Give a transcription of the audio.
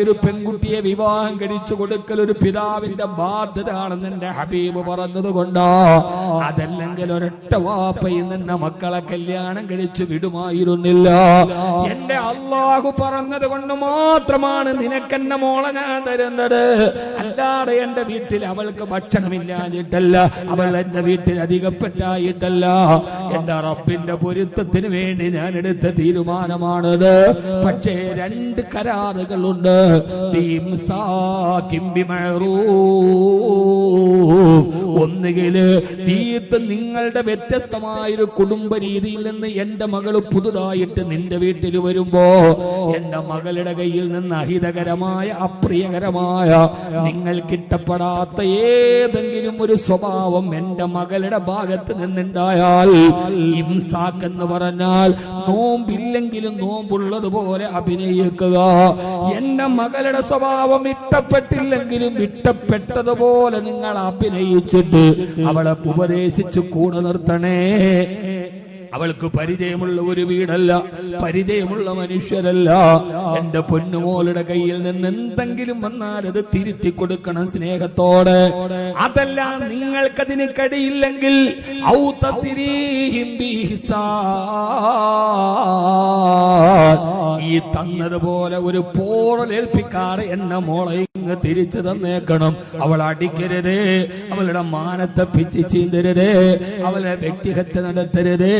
ഒരു പെൺകുട്ടിയെ വിവാഹം കഴിച്ചു കൊടുക്കൽ ഒരു പിതാവിന്റെ ബാധ്യതയാണെന്ന് എന്റെ ഹബീബ് പറഞ്ഞതുകൊണ്ടോ, അതല്ലെങ്കിൽ ഒരൊറ്റ വാപ്പയിൽ നിന്ന് മക്കളെ കല്യാണം കഴിച്ചു വിടുമായിരുന്നില്ല. എന്റെ അള്ളാഹു പറഞ്ഞത് കൊണ്ട് മാത്രമാണ് നിനക്കെന്നെ മോളെ ഞാൻ തരുന്നത്. അല്ലാതെ എന്റെ വീട്ടിൽ അവൾക്ക് ഭക്ഷണമില്ലാഞ്ഞിട്ടല്ല, അവൾ എന്റെ വീട്ടിൽ അധികപ്പെട്ടായിട്ടല്ല. എന്റെ റബ്ബിന്റെ പൊരുത്തത്തിന് വേണ്ടി ഞാൻ എടുത്ത തീരുമാനമാണത്. പക്ഷേ രണ്ട് കരാറുകളുണ്ട്. ഒന്നുകില് നിങ്ങളുടെ വ്യത്യസ്തമായൊരു കുടുംബ രീതിയിൽ നിന്ന് എന്റെ മകള് പുതുതായിട്ട് നിന്റെ വീട്ടിൽ വരുമ്പോ എന്റെ മകളുടെ കയ്യിൽ നിന്ന് അഹിതകരമായ അപ്രിയകരമായ നിങ്ങൾക്ക് ഇഷ്ടപ്പെടാത്ത ഏതെങ്കിലും ഒരു സ്വഭാവം എന്റെ മകളുടെ ഭാഗത്ത് നിന്നുണ്ടായാൽ, ഇംസാക്ക് എന്ന് പറഞ്ഞാൽ നോമ്പില്ലെങ്കിലും നോമ്പുള്ളതുപോലെ അഭിനയിക്കുക. എന്റെ മകളുടെ സ്വഭാവം ഇഷ്ടപ്പെട്ടില്ലെങ്കിലും ഇഷ്ടപ്പെട്ടതുപോലെ നിങ്ങൾ അഭിനയിച്ചിട്ട് അവളെ ഉപദേശിച്ച് കൂടെ നിർത്തണേ. അവൾക്ക് പരിചയമുള്ള ഒരു വീടല്ല, പരിചയമുള്ള മനുഷ്യരല്ല. എന്റെ പൊന്നുമോളുടെ കയ്യിൽ നിന്ന് എന്തെങ്കിലും വന്നാൽ അത് തിരുത്തി കൊടുക്കണം സ്നേഹത്തോടെ. അതല്ല നിങ്ങൾക്കതിന് കഴിയില്ലെങ്കിൽ ഈ തന്നതുപോലെ ഒരു പോറലേൽപ്പിക്കാതെ എന്നെ മോളെ ഇങ്ങ് തിരിച്ചു തന്നേക്കണം. അവൾ അടിക്കരുതേ, അവളുടെ മാനത്തെ പിച്ച് ചീന്തരുതേ, അവളെ വ്യക്തിഹത്യ നടത്തരുതേ.